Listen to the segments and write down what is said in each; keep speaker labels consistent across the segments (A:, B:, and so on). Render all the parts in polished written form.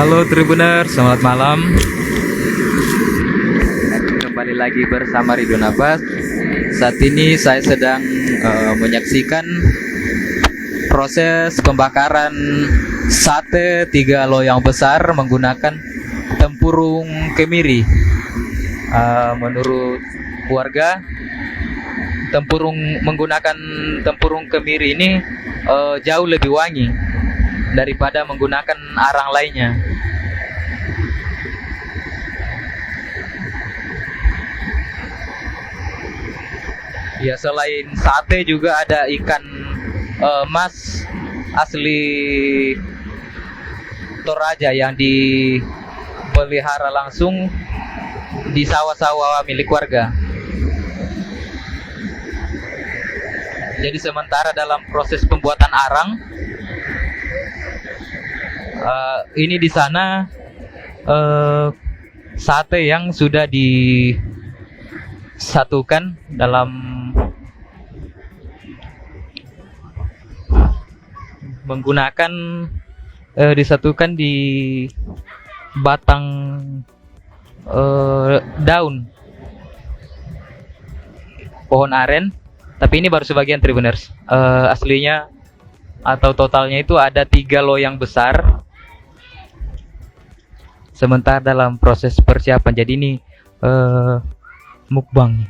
A: Halo Tribuner, selamat malam. Kembali lagi bersama Ridwan Abbas. Saat ini saya sedang menyaksikan proses pembakaran sate 3 loyang besar menggunakan tempurung kemiri. Menurut warga, menggunakan tempurung kemiri ini jauh lebih wangi daripada menggunakan arang lainnya. Ya, selain sate juga ada ikan mas asli Toraja yang dipelihara langsung di sawah-sawah milik warga. Jadi sementara dalam proses pembuatan arang, ini di sana sate yang sudah disatukan dalam menggunakan disatukan di batang daun pohon aren. Tapi ini baru sebagian Tribuners. Aslinya atau totalnya itu ada 3 loyang besar. Sementara dalam proses persiapan, jadi ini mukbang.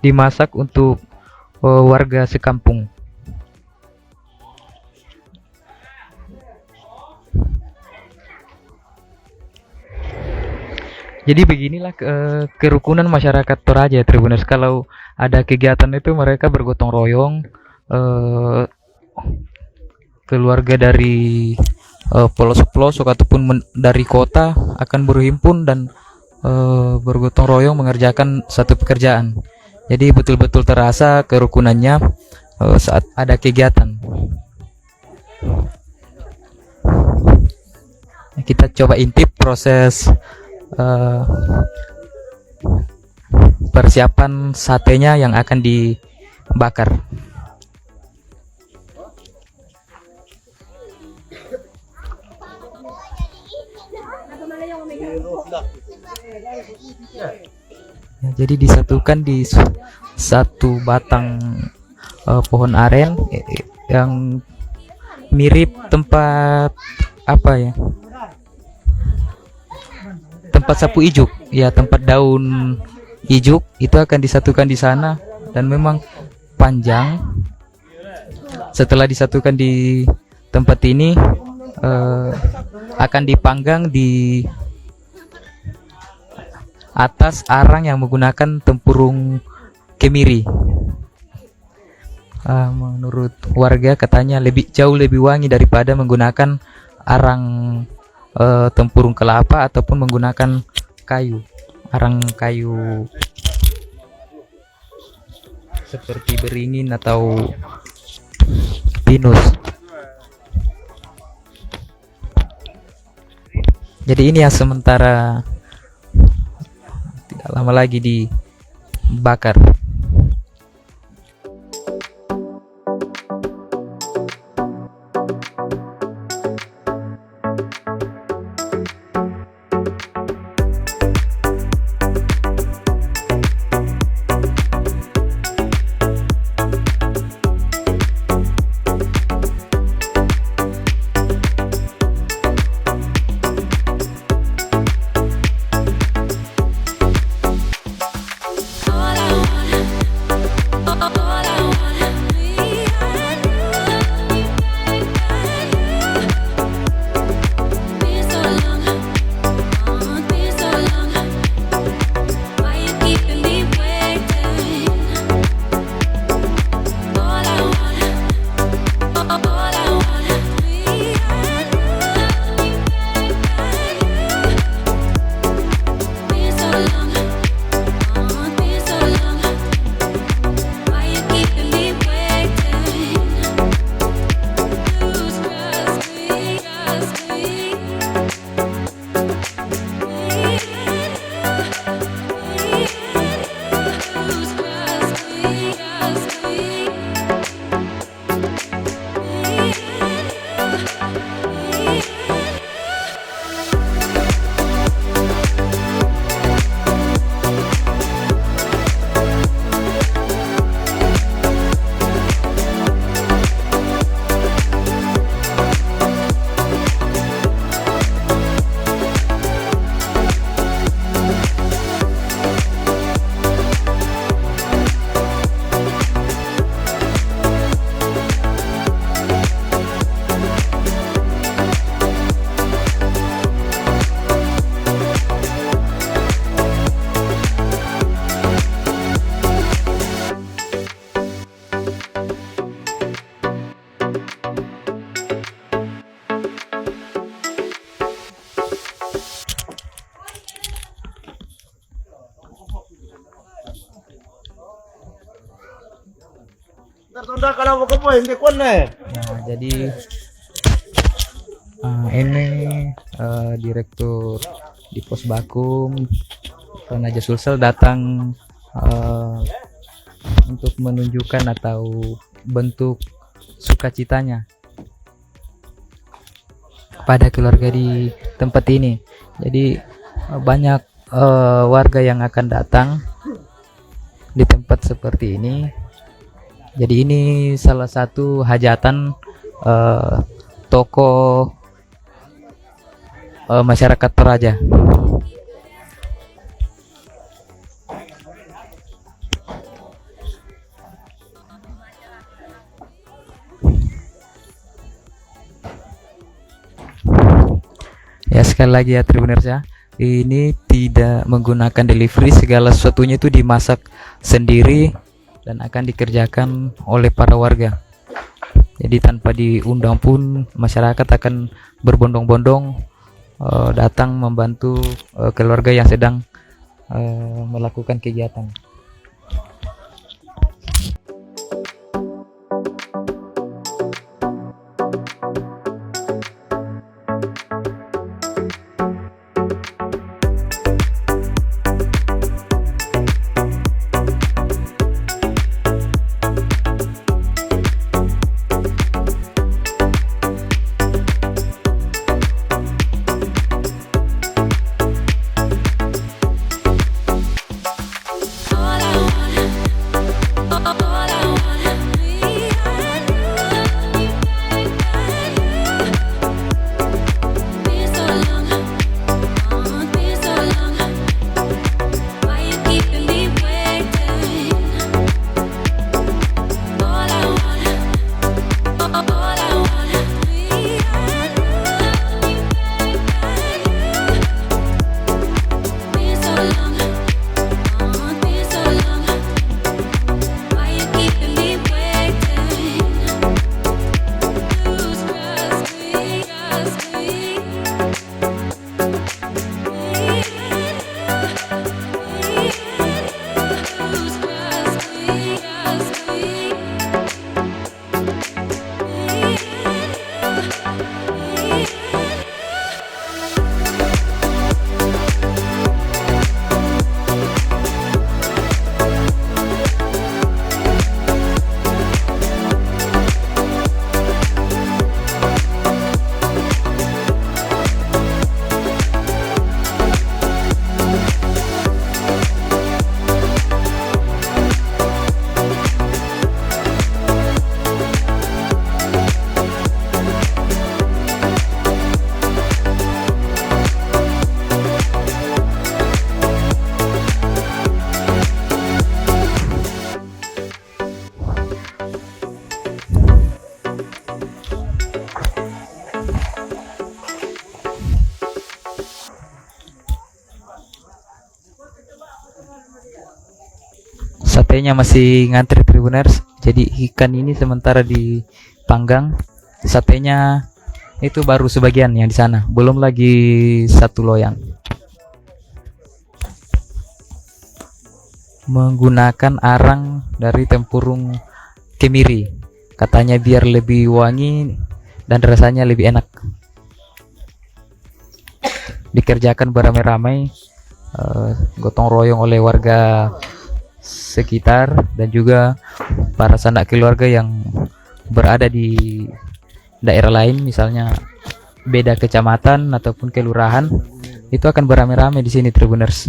A: Dimasak untuk warga sekampung. Jadi beginilah kerukunan masyarakat Toraja, Tribuners. Kalau ada kegiatan itu mereka bergotong royong, keluarga dari pelosok-pelosok ataupun dari kota akan berhimpun dan bergotong royong mengerjakan satu pekerjaan. Jadi betul-betul terasa kerukunannya saat ada kegiatan. Kita coba intip proses persiapan satenya yang akan dibakar. Ya, jadi disatukan di satu batang pohon aren yang mirip tempat apa ya? Tempat sapu ijuk, ya, tempat daun ijuk itu akan disatukan di sana dan memang panjang. Setelah disatukan di tempat ini akan dipanggang di atas arang yang menggunakan tempurung kemiri. Menurut warga katanya jauh lebih wangi daripada menggunakan arang tempurung kelapa ataupun menggunakan arang kayu seperti beringin atau pinus. Jadi ini yang sementara tidak lama lagi dibakar.
B: All I want
A: Nah, jadi ini direktur di Pos Bakum Raja Sulsel datang untuk menunjukkan atau bentuk sukacitanya kepada keluarga di tempat ini. Jadi banyak warga yang akan datang di tempat seperti ini. Jadi ini salah satu hajatan tokoh masyarakat Toraja. Ya, sekali lagi ya Tribuners ya, ini tidak menggunakan delivery, segala sesuatunya itu dimasak sendiri dan akan dikerjakan oleh para warga. Jadi tanpa diundang pun masyarakat akan berbondong-bondong datang membantu keluarga yang sedang melakukan kegiatan. Satenya masih ngantri Tribuners. Jadi ikan ini sementara dipanggang, satenya itu baru sebagian yang di sana, belum lagi satu loyang. Menggunakan arang dari tempurung kemiri, katanya biar lebih wangi dan rasanya lebih enak. Dikerjakan beramai-ramai, gotong royong oleh warga sekitar dan juga para sanak keluarga yang berada di daerah lain, misalnya beda kecamatan ataupun kelurahan, itu akan beramai-ramai di sini Tribuners.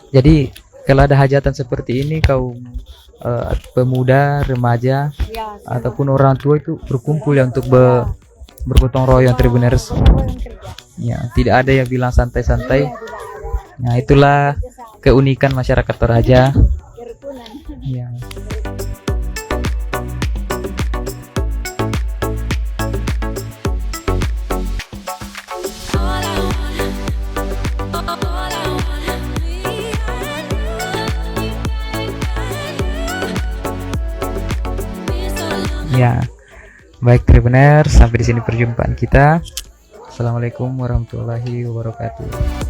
A: Jadi kalau ada hajatan seperti ini, kaum pemuda, remaja,
B: Ya,
A: ataupun orang tua itu berkumpul ya untuk bergotong royong Tribuners. Ya, tidak ada yang bilang santai-santai. Nah, itulah keunikan masyarakat Toraja. Ya. Ya, baik Tribuners, sampai di sini perjumpaan kita. Assalamualaikum warahmatullahi wabarakatuh.